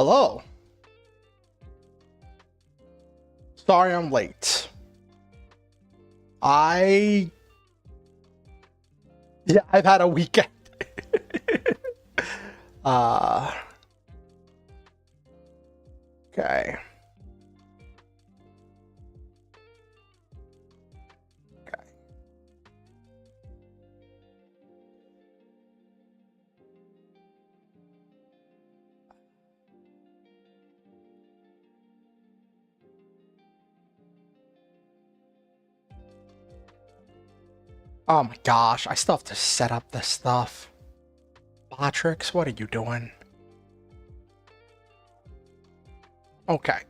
Hello. Sorry I'm late. I've had a weekend. uh okay. Oh my gosh, I still have to set up this stuff. Botrix, what are you doing? Okay.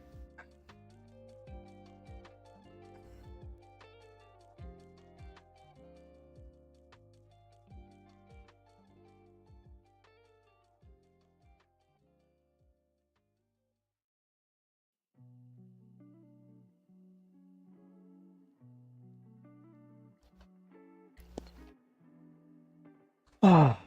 Ah.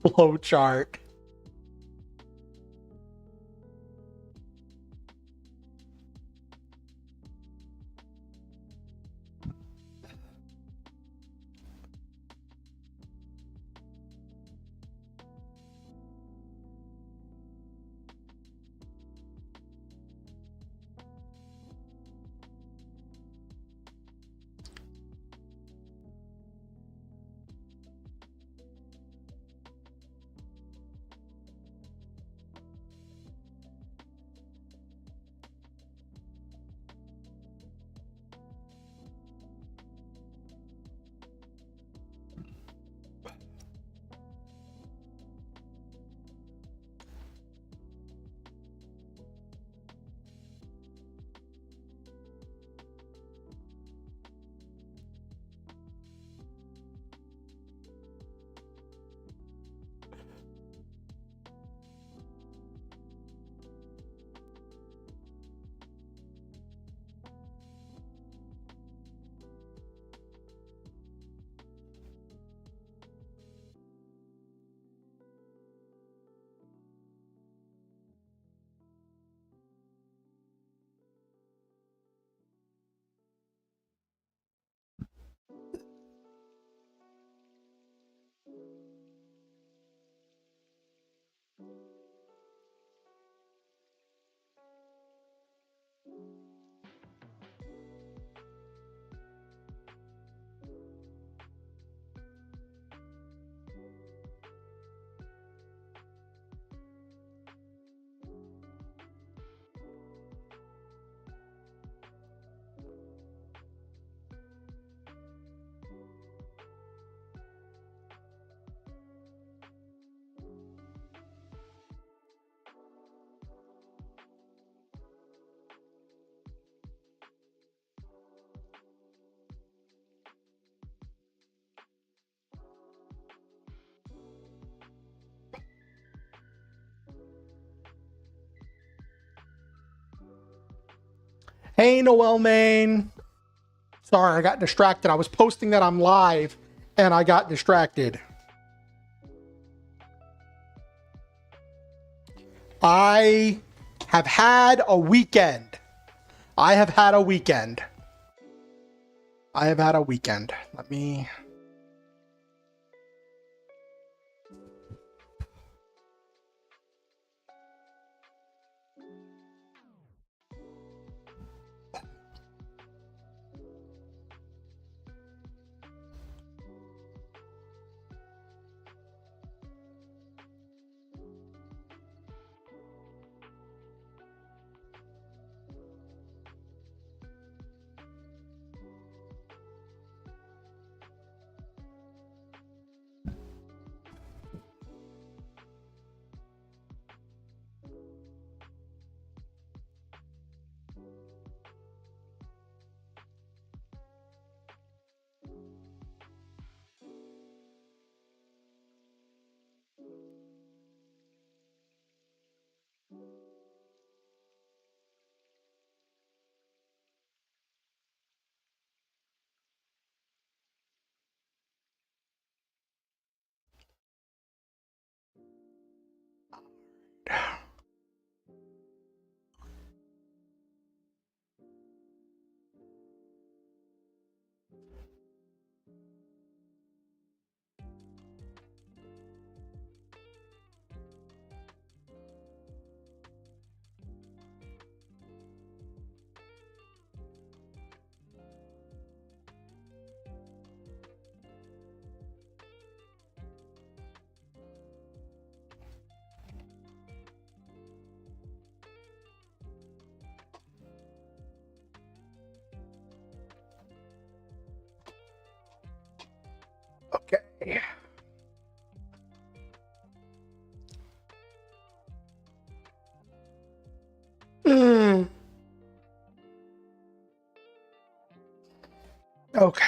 Flow chart. Hey, Noel Main. Sorry, I got distracted. I was posting that I'm live, and I got distracted. I have had a weekend. I have had a weekend. Let me... Okay. Okay.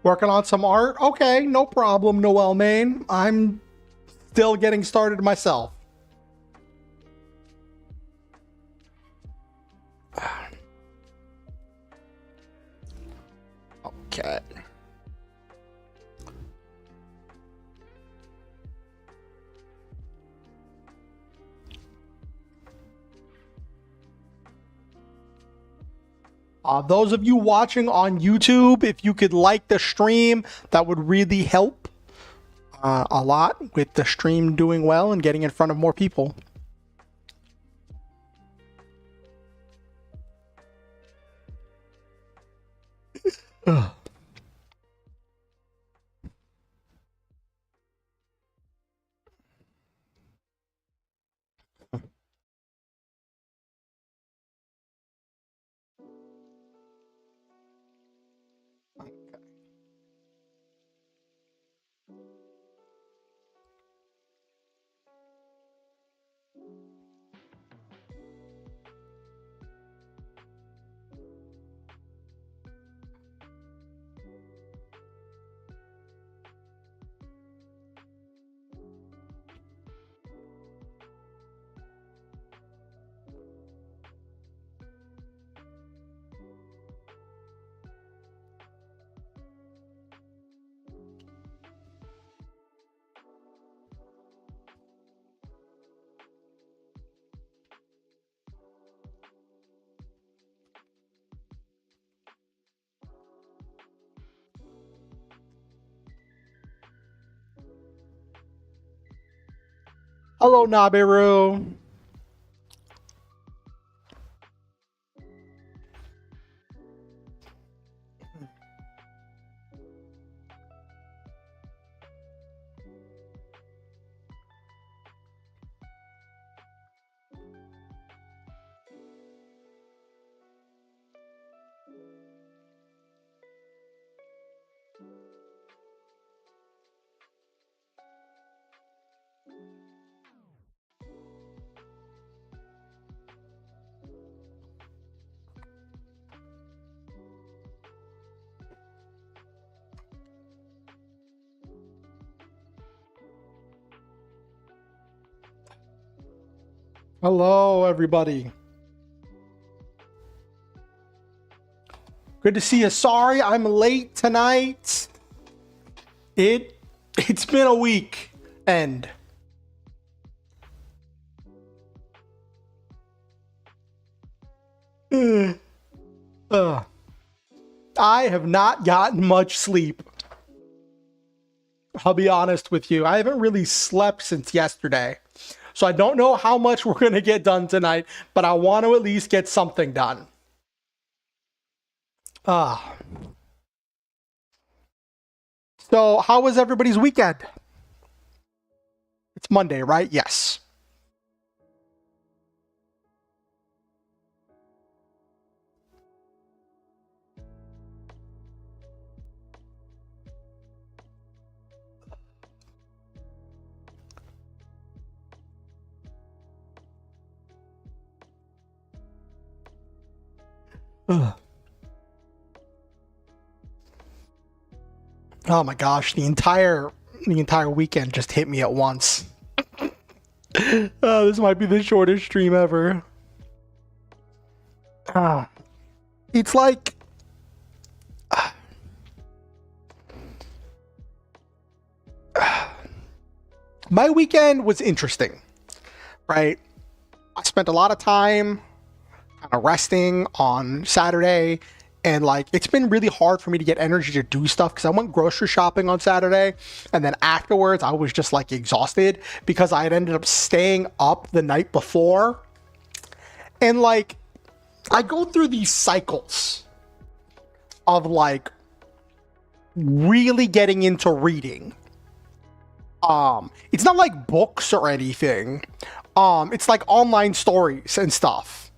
Working on some art? Okay, no problem, Noel Main. I'm still getting started myself. Okay. Those of you watching on YouTube, if you could like the stream, that would really help a lot with the stream doing well and getting in front of more people. Hello, Nabiru. Hello, everybody. Good to see you. Sorry, I'm late tonight. It's been a week, and I have not gotten much sleep. I'll be honest with you. I haven't really slept since yesterday. So I don't know how much we're going to get done tonight, but I want to at least get something done. So how was everybody's weekend? It's Monday, right? Yes. Oh my gosh, the entire weekend just hit me at once. This might be the shortest stream ever. It's like my weekend was interesting, right? I spent a lot of time kind of resting on Saturday, and like it's been really hard for me to get energy to do stuff because I went grocery shopping on Saturday, and then afterwards I was just like exhausted because I had ended up staying up the night before. And like I go through these cycles of like really getting into reading. It's not like books or anything. It's like online stories and stuff.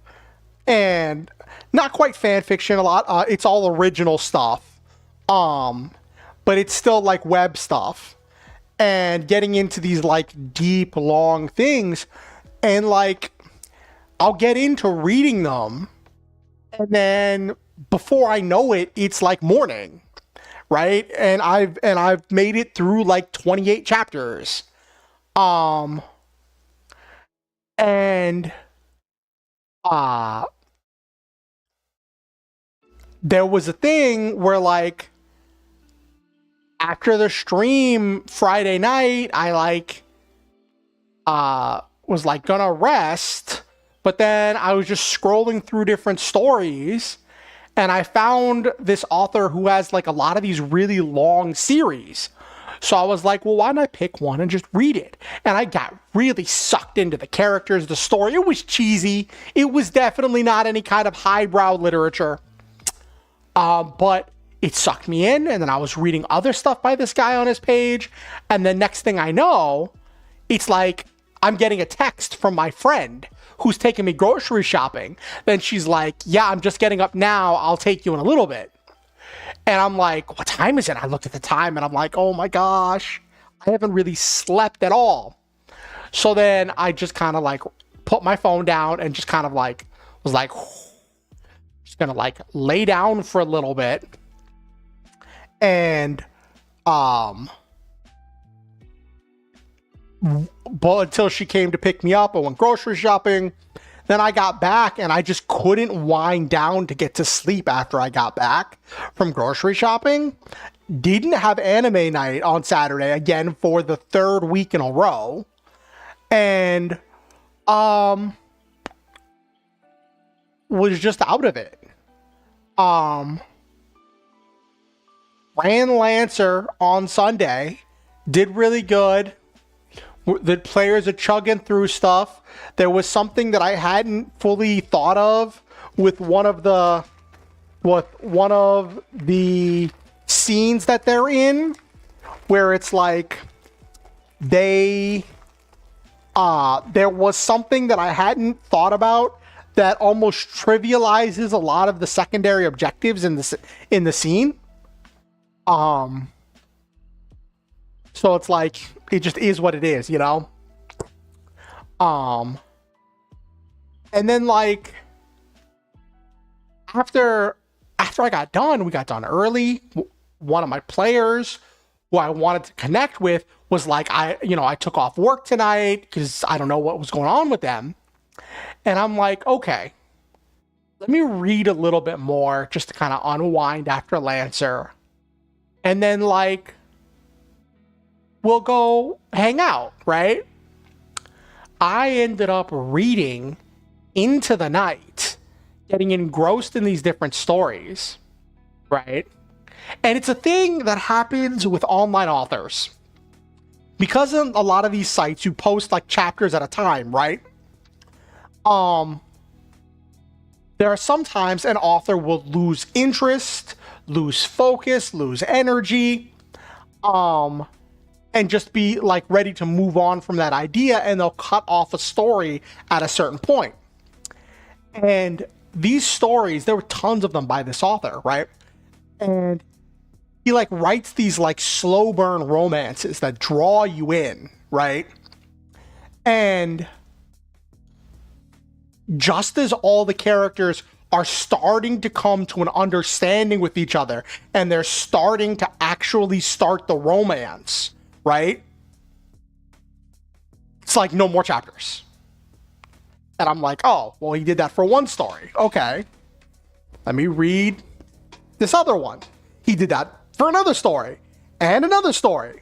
And not quite fan fiction a lot. It's all original stuff. But it's still like web stuff. And getting into these like deep, long things. And like, I'll get into reading them. And then before I know it, it's like morning. right? And I've made it through like 28 chapters. And there was a thing where like after the stream Friday night, I like was like gonna rest, but then I was just scrolling through different stories and I found this author who has like a lot of these really long series. So I was like, well, why not pick one and just read it? And I got really sucked into the characters, the story. It was cheesy. It was definitely not any kind of highbrow literature. But it sucked me in, and then I was reading other stuff by this guy on his page, and then next thing I know, it's like I'm getting a text from my friend who's taking me grocery shopping. Then she's like, yeah, I'm just getting up now. I'll take you in a little bit. And I'm like, what time is it? I looked at the time, and I'm like, oh my gosh, I haven't really slept at all. So then I just kind of like put my phone down and just kind of like was like, just gonna like lay down for a little bit. And but until she came to pick me up, I went grocery shopping. Then I got back and I just couldn't wind down to get to sleep after I got back from grocery shopping. Didn't have anime night on Saturday again for the third week in a row. And was just out of it. Ran Lancer on Sunday, did really good. The players are chugging through stuff. There was something that I hadn't fully thought of with one of the scenes that they're in, where it's like there was something that I hadn't thought about that almost trivializes a lot of the secondary objectives in the scene. So it's like, it just is what it is, you know? And then like, after I got done, we got done early. One of my players who I wanted to connect with was like, I took off work tonight because I don't know what was going on with them. And I'm like, okay, let me read a little bit more just to kind of unwind after Lancer. And then like, we'll go hang out, right? I ended up reading into the night, getting engrossed in these different stories, right? And it's a thing that happens with online authors. Because on a lot of these sites, you post like chapters at a time, right? There are sometimes an author will lose interest, lose focus, lose energy, and just be like ready to move on from that idea, and they'll cut off a story at a certain point. And these stories, there were tons of them by this author, right? And he like writes these like slow burn romances that draw you in, right? And just as all the characters are starting to come to an understanding with each other, and they're starting to actually start the romance, right? It's like no more chapters. And I'm like, oh, well, he did that for one story. Okay. Let me read this other one. He did that for another story and another story.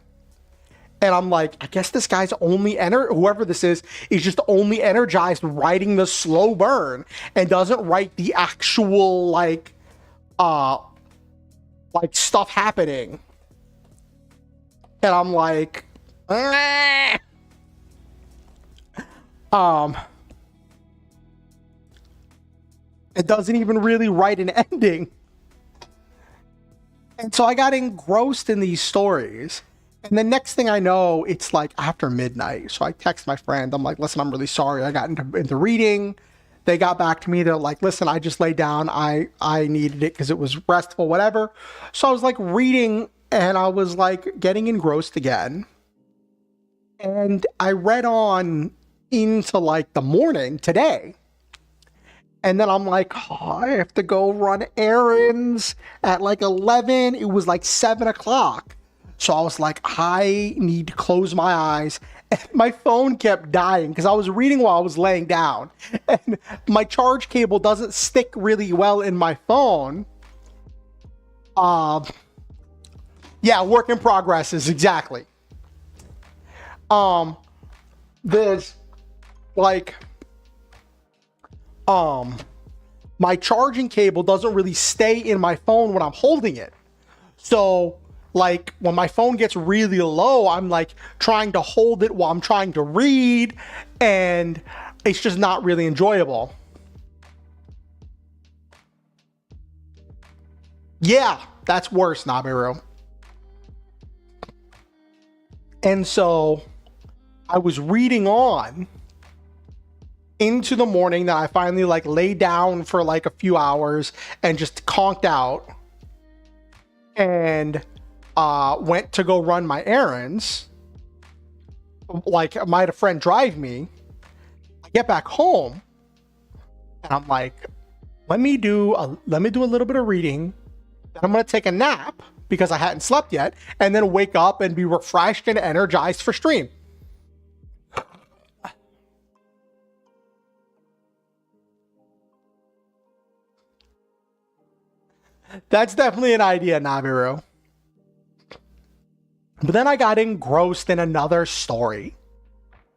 And I'm like, I guess this guy's only whoever this is just only energized writing the slow burn and doesn't write the actual like stuff happening. And I'm like, it doesn't even really write an ending. And so I got engrossed in these stories. And the next thing I know, it's like after midnight. So I text my friend. I'm like, listen, I'm really sorry. I got into reading. They got back to me. They're like, listen, I just laid down. I needed it because it was restful, whatever. So I was like reading, and I was like getting engrossed again. And I read on into like the morning today. And then I'm like, oh, I have to go run errands at like 11. It was like 7 o'clock. So I was like, I need to close my eyes. And my phone kept dying because I was reading while I was laying down. And my charge cable doesn't stick really well in my phone. Yeah, work in progress is exactly. There's like, my charging cable doesn't really stay in my phone when I'm holding it. So like when my phone gets really low, I'm like trying to hold it while I'm trying to read, and it's just not really enjoyable. Yeah, that's worse, Nabiru. And so I was reading on into the morning that I finally like lay down for like a few hours and just conked out and went to go run my errands. Like I had a friend drive me. I get back home and I'm like, let me do a little bit of reading. Then I'm gonna take a nap because I hadn't slept yet, and then wake up and be refreshed and energized for stream. That's definitely an idea, Nabiru. But then I got engrossed in another story.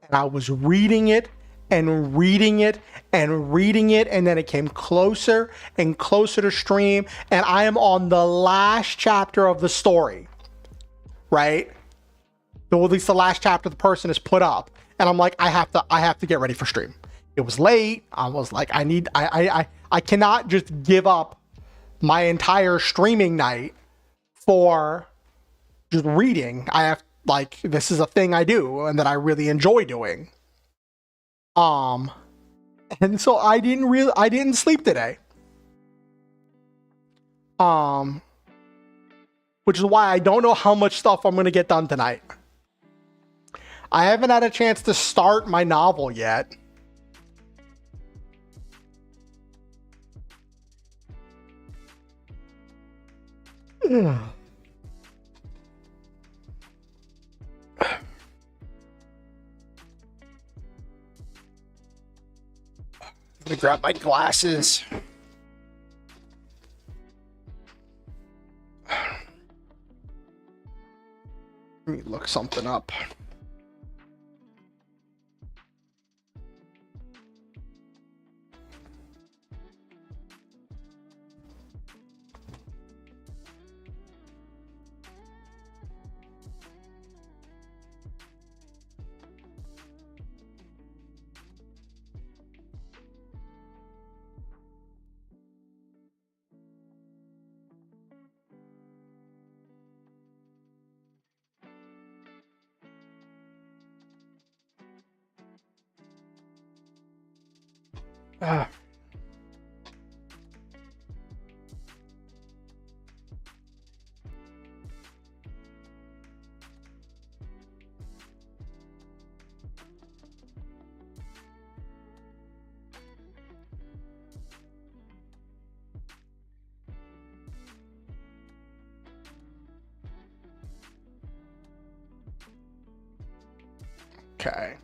And I was reading it and reading it and reading it. And then it came closer and closer to stream. And I am on the last chapter of the story. Right? Or at least the last chapter the person has put up. And I'm like, I have to get ready for stream. It was late. I was like, I cannot just give up my entire streaming night for just reading. I have, like, this is a thing I do and that I really enjoy doing. And so I didn't sleep today. Which is why I don't know how much stuff I'm going to get done tonight. I haven't had a chance to start my novel yet. Let me grab my glasses. Let me look something up. Ah. Okay.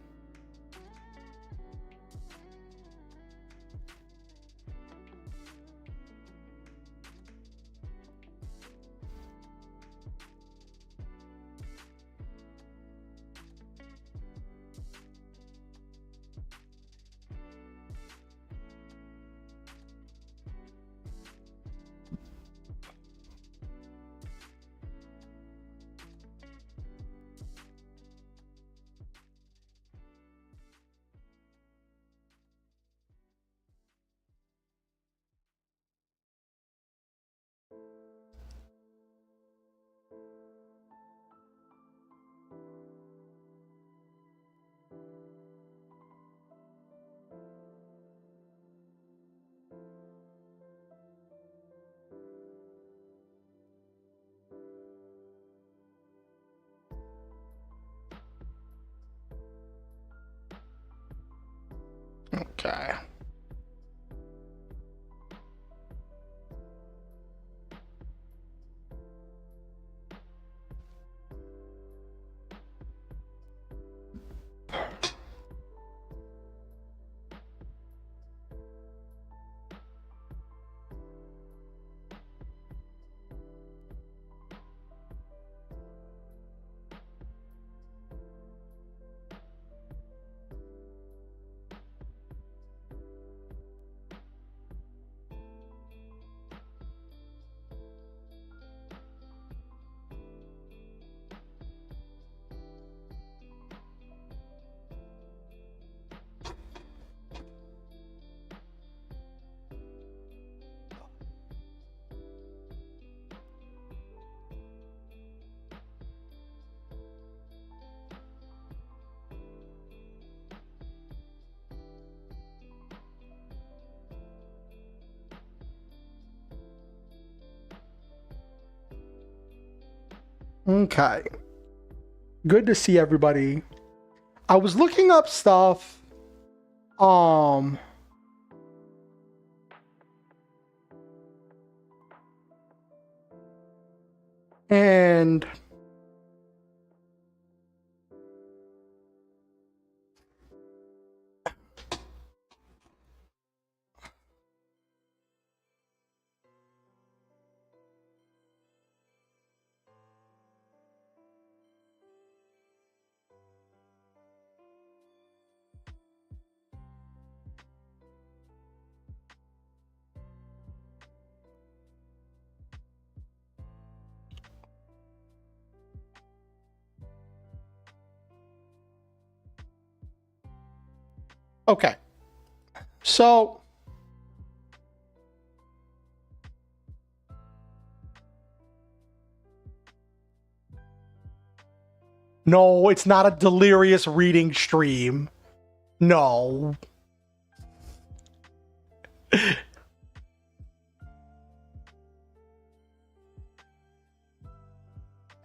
Okay. Good to see everybody. I was looking up stuff. And okay. So no, it's not a delirious reading stream. No.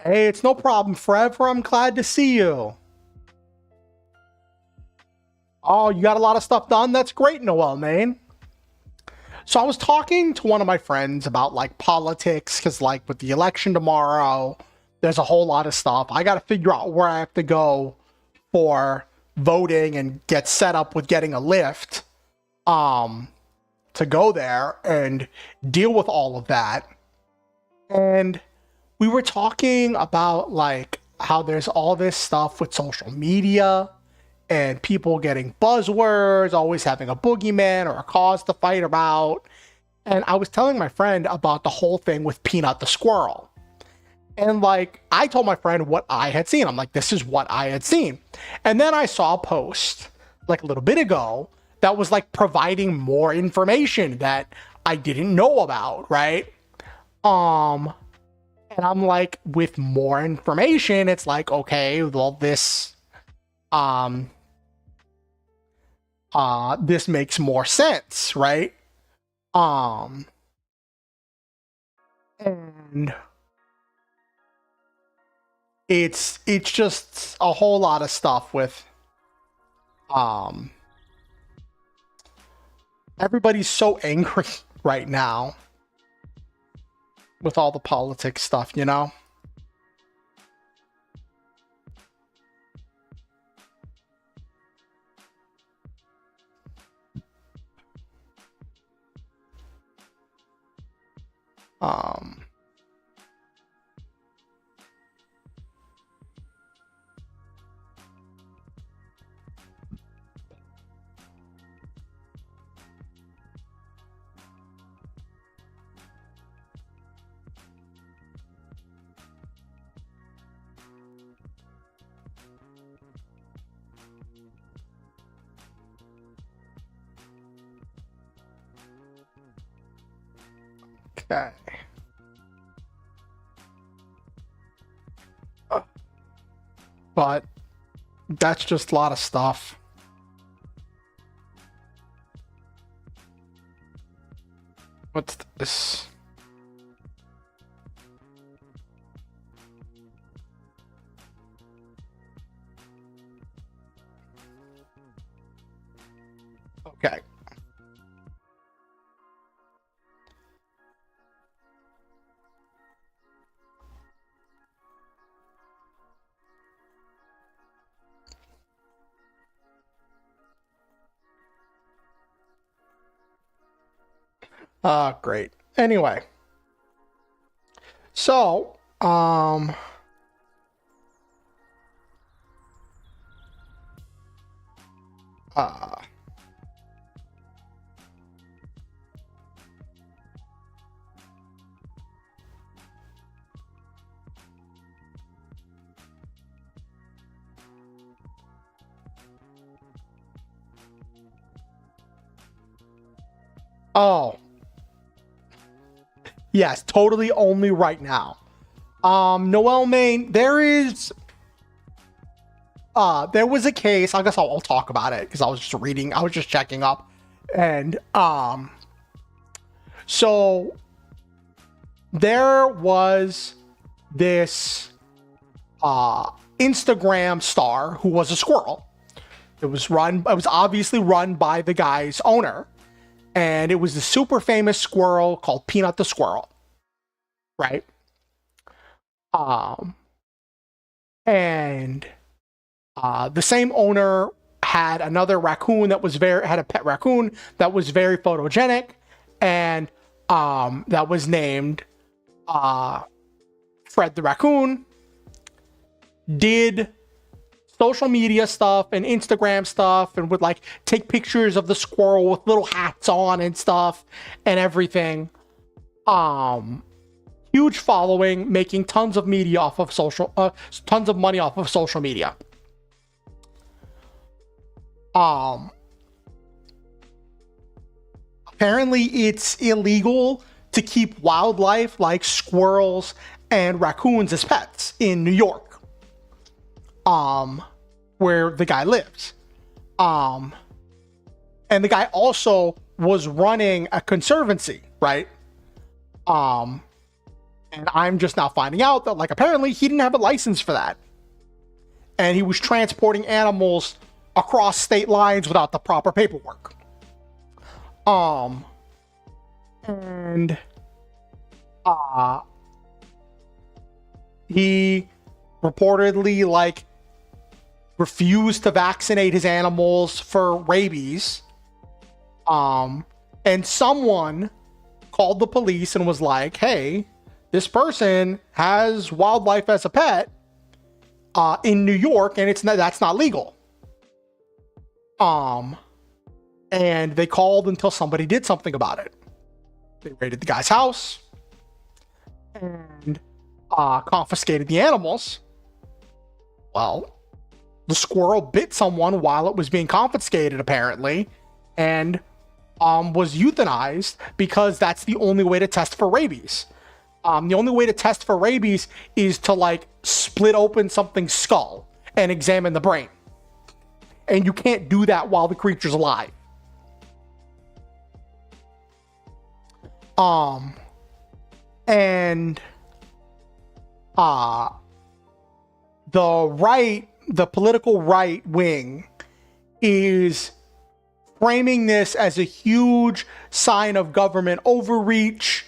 Hey, it's no problem, Forever. I'm glad to see you. Oh, you got a lot of stuff done? That's great, Noel, man. So I was talking to one of my friends about like politics, because like with the election tomorrow, there's a whole lot of stuff. I got to figure out where I have to go for voting and get set up with getting a lift to go there and deal with all of that. And we were talking about like how there's all this stuff with social media and people getting buzzwords, always having a boogeyman or a cause to fight about. And I was telling my friend about the whole thing with Peanut the squirrel. And like, I told my friend what I had seen. I'm like, this is what I had seen. And then I saw a post like a little bit ago that was like providing more information that I didn't know about, right? And I'm like, with more information, it's like, okay, well, this makes more sense, right? And it's just a whole lot of stuff with everybody's so angry right now with all the politics stuff, you know? Okay. But that's just a lot of stuff. What's this? Okay. Great. Anyway. So, oh. Yes, totally only right now. Noel Main, there was a case, I guess I'll talk about it because I was just reading, I was just checking up. And so there was this Instagram star who was a squirrel. It was obviously run by the guy's owner, and it was the super famous squirrel called Peanut the Squirrel, right? And the same owner had another raccoon that was had a pet raccoon that was very photogenic, and that was named Fred the Raccoon. Did social media stuff and Instagram stuff, and would like take pictures of the squirrel with little hats on and stuff and everything. Huge following, making tons of money off of social media. Apparently it's illegal to keep wildlife like squirrels and raccoons as pets in New York, where the guy lives. And the guy also was running a conservancy, right? And I'm just now finding out that, like, apparently he didn't have a license for that. And he was transporting animals across state lines without the proper paperwork. And he reportedly, like, refused to vaccinate his animals for rabies. And someone called the police and was like, hey, this person has wildlife as a pet in New York, and that's not legal. And they called until somebody did something about it. They raided the guy's house and confiscated the animals. Well, the squirrel bit someone while it was being confiscated, apparently, and was euthanized because that's the only way to test for rabies. The only way to test for rabies is to, like, split open something's skull and examine the brain. And you can't do that while the creature's alive. And the political right wing is framing this as a huge sign of government overreach,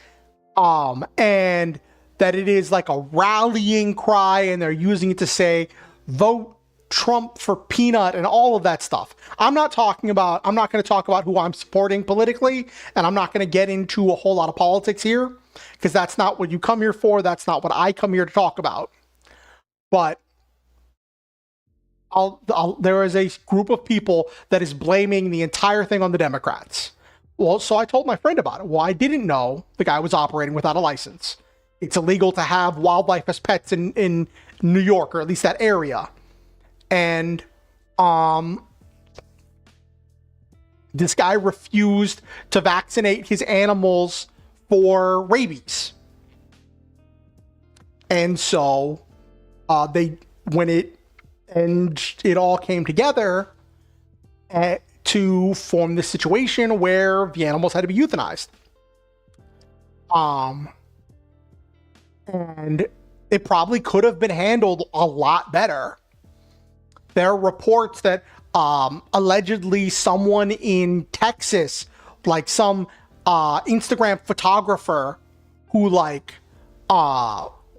and that it is like a rallying cry, and they're using it to say, vote Trump for Peanut and all of that stuff. I'm not going to talk about who I'm supporting politically, and I'm not going to get into a whole lot of politics here, because that's not what you come here for. That's not what I come here to talk about. But there is a group of people that is blaming the entire thing on the Democrats. Well, so I told my friend about it. Well, I didn't know the guy was operating without a license. It's illegal to have wildlife as pets in New York, or at least that area. And this guy refused to vaccinate his animals for rabies. And so it all came together to form this situation where the animals had to be euthanized. And it probably could have been handled a lot better. There are reports that allegedly someone in Texas, like some Instagram photographer who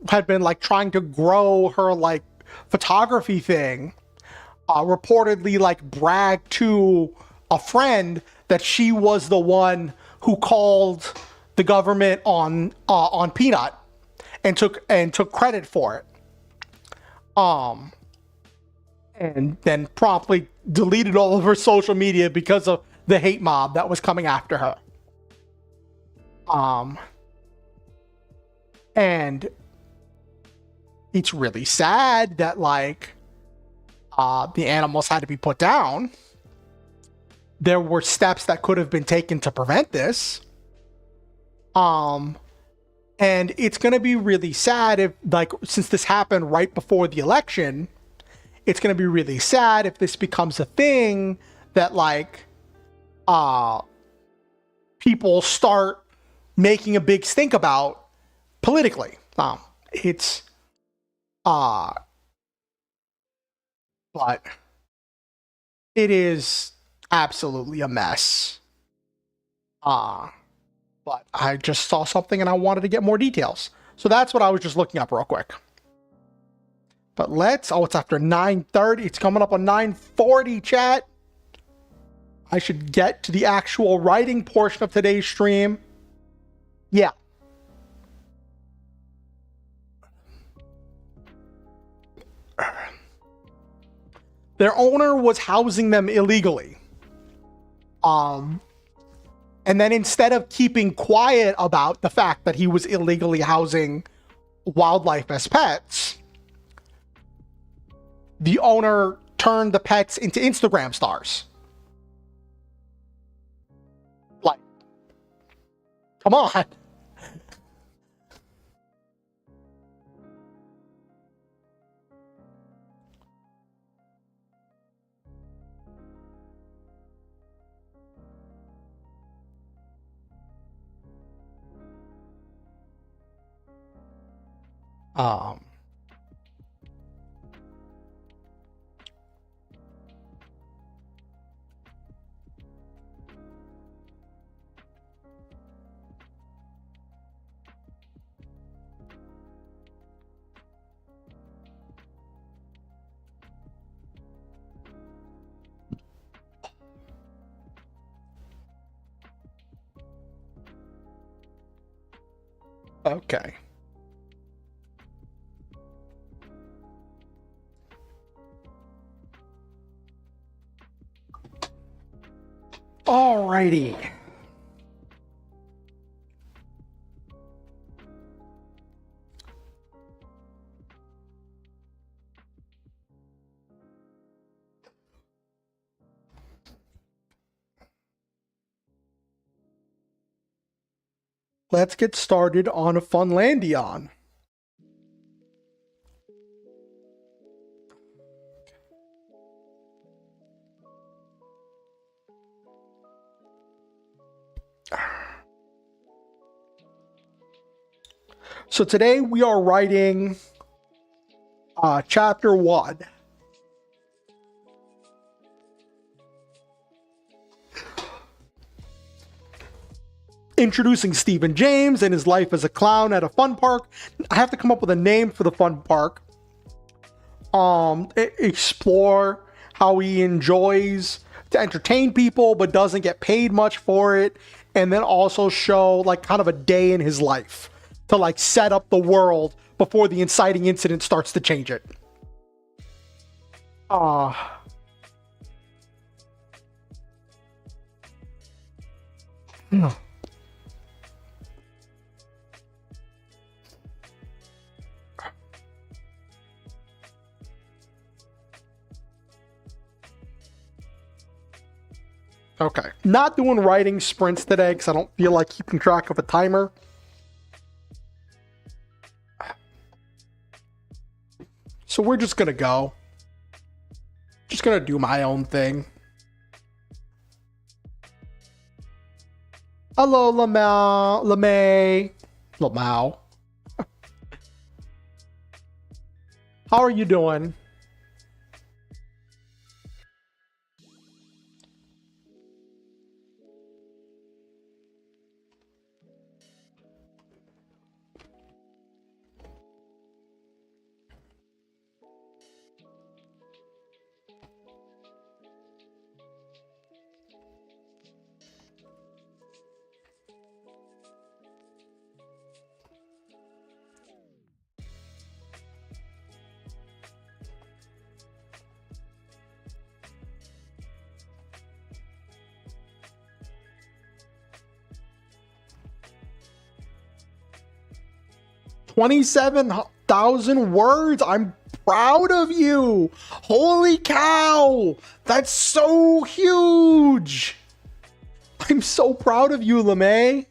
had been like trying to grow her like photography thing, reportedly like bragged to a friend that she was the one who called the government on Peanut and took credit for it. And then promptly deleted all of her social media because of the hate mob that was coming after her. And it's really sad that, like, the animals had to be put down. There were steps that could have been taken to prevent this. And it's going to be really sad if, like, since this happened right before the election, it's going to be really sad if this becomes a thing that, like, people start making a big stink about politically. It's but it is absolutely a mess. But I just saw something and I wanted to get more details. So that's what I was just looking up real quick. But it's after 9:30. It's coming up on 9:40, chat. I should get to the actual writing portion of today's stream. Yeah. Their owner was housing them illegally. And then instead of keeping quiet about the fact that he was illegally housing wildlife as pets, the owner turned the pets into Instagram stars. Like, come on. Um, okay. Alrighty. Let's get started on a Funlandeon. So today we are writing chapter 1. Introducing Stephen James and his life as a clown at a fun park. I have to come up with a name for the fun park. Explore how he enjoys to entertain people but doesn't get paid much for it, and then also show like kind of a day in his life to like set up the world before the inciting incident starts to change it. Okay. Not doing writing sprints today because I don't feel like keeping track of a timer. So we're just going to go. Just going to do my own thing. Hello, Lamau. How are you doing? $27,000 words. I'm proud of you. Holy cow. That's so huge. I'm so proud of you, LeMay.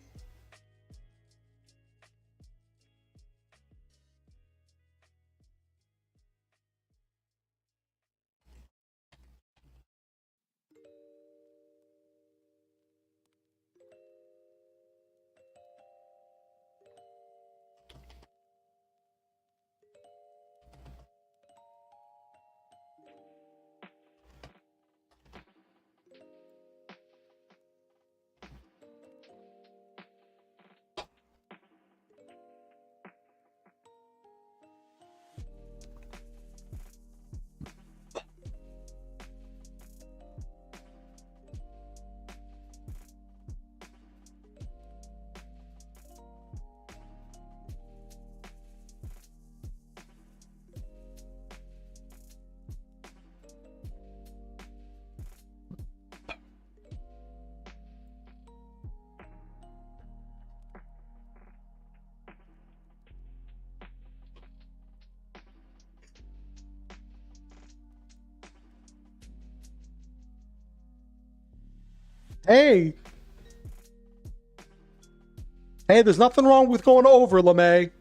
Hey, hey, there's nothing wrong with going over, LeMay.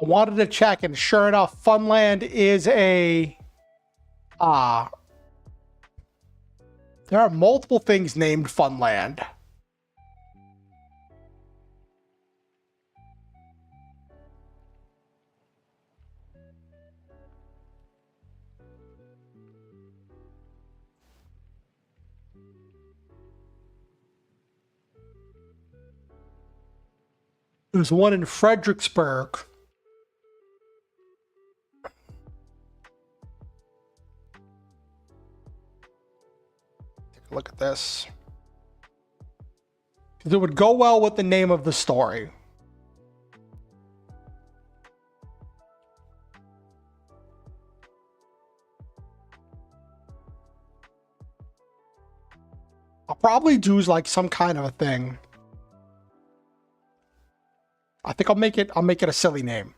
I wanted to check, and sure enough, Funland is a there are multiple things named Funland. There's one in Fredericksburg. Take a look at this. Because it would go well with the name of the story. I'll probably do like some kind of a thing. I think I'll make it a silly name.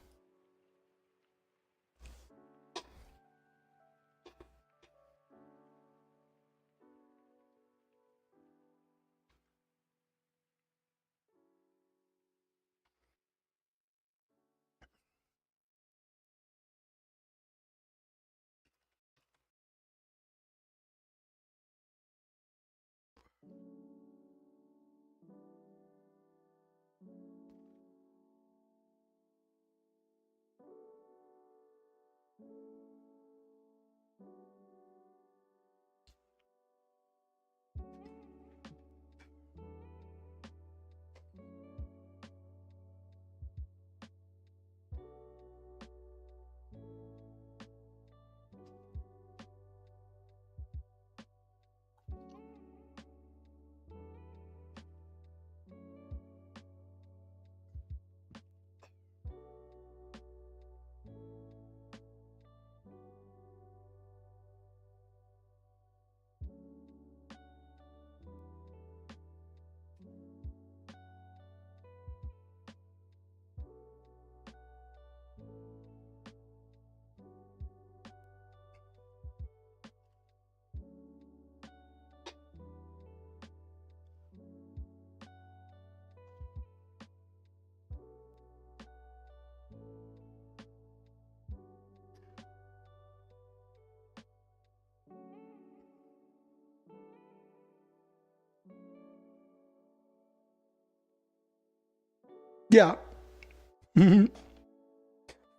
Yeah.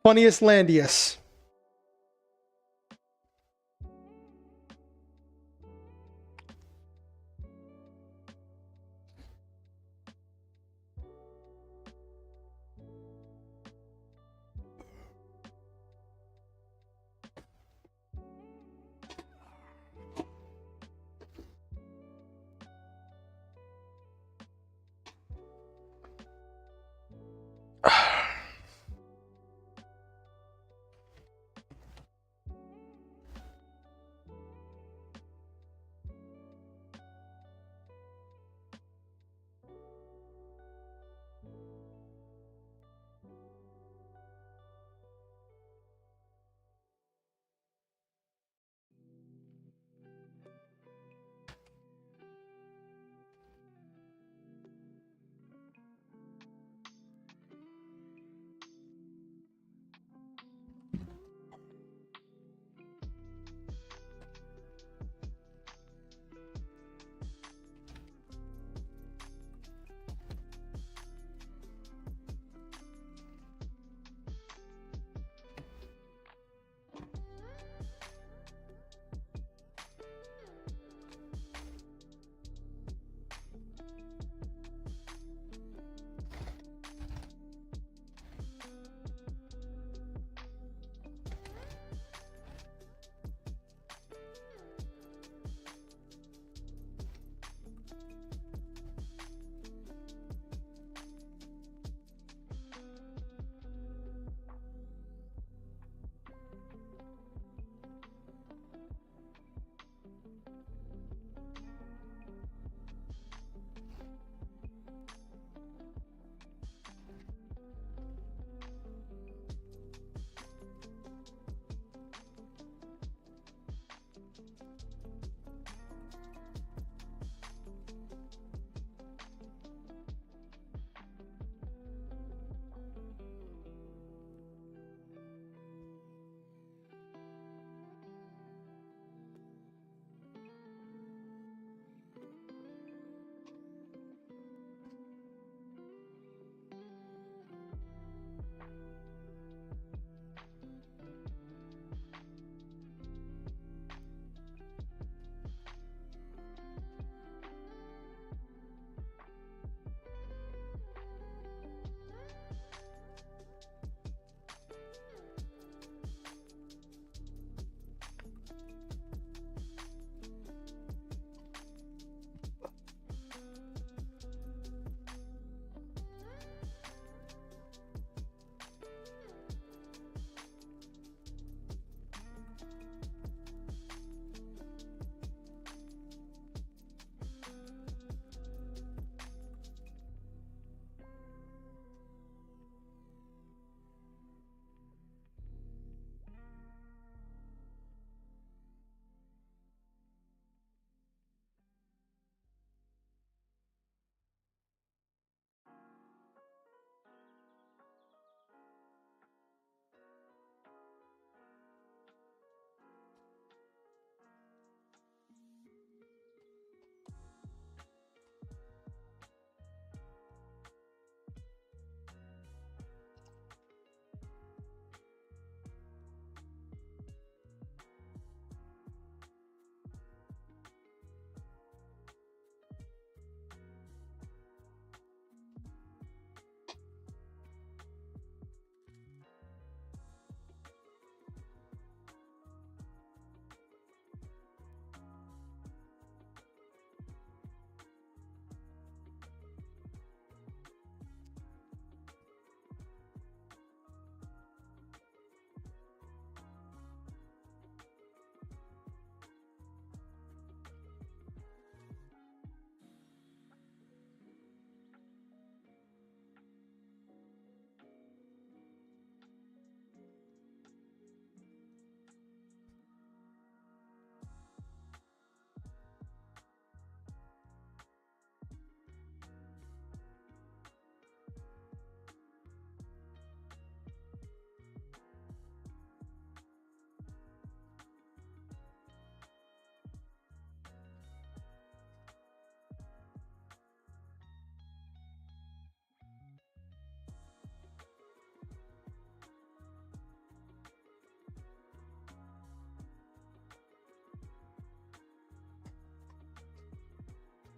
Funniest Landius.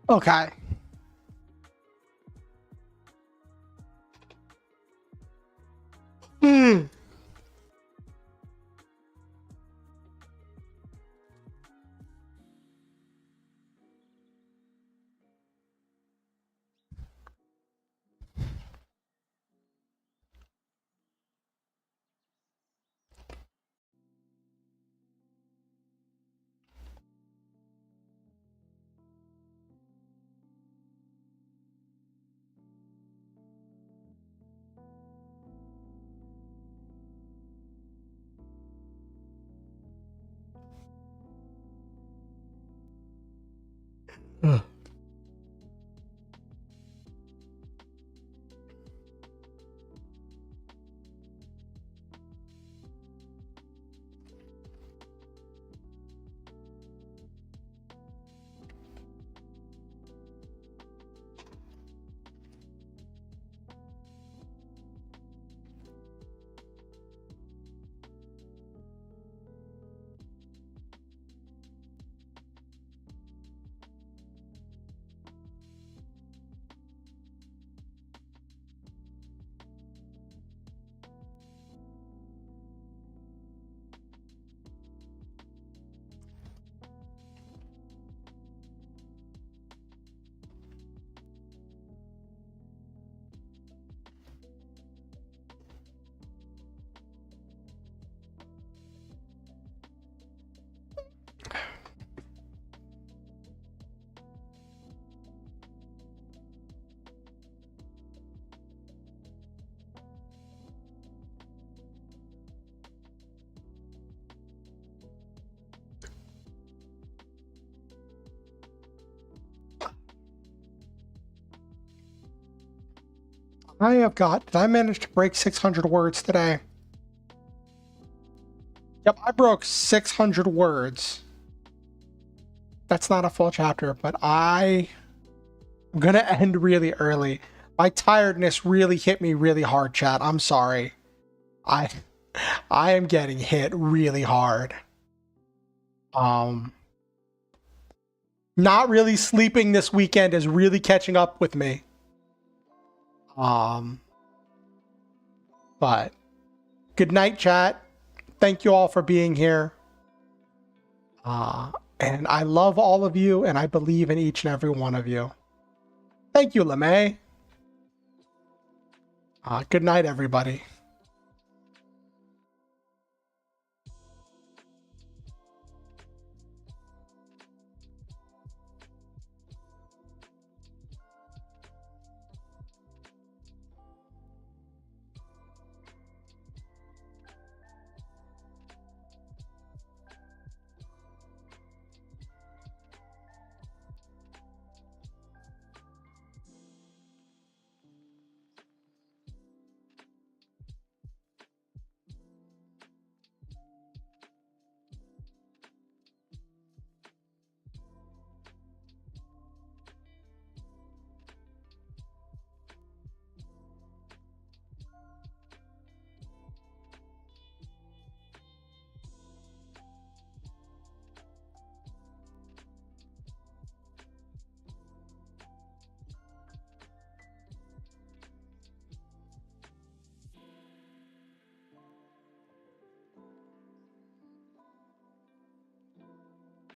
Okay. Hmm. Ugh. Did I manage to break 600 words today? Yep, I broke 600 words. That's not a full chapter, but I'm gonna end really early. My tiredness really hit me really hard, chat. I'm sorry. I am getting hit really hard. Not really sleeping this weekend is really catching up with me. But good night, chat. Thank you all for being here. And I love all of you, and I believe in each and every one of you. Thank you, LeMay. Good night, everybody.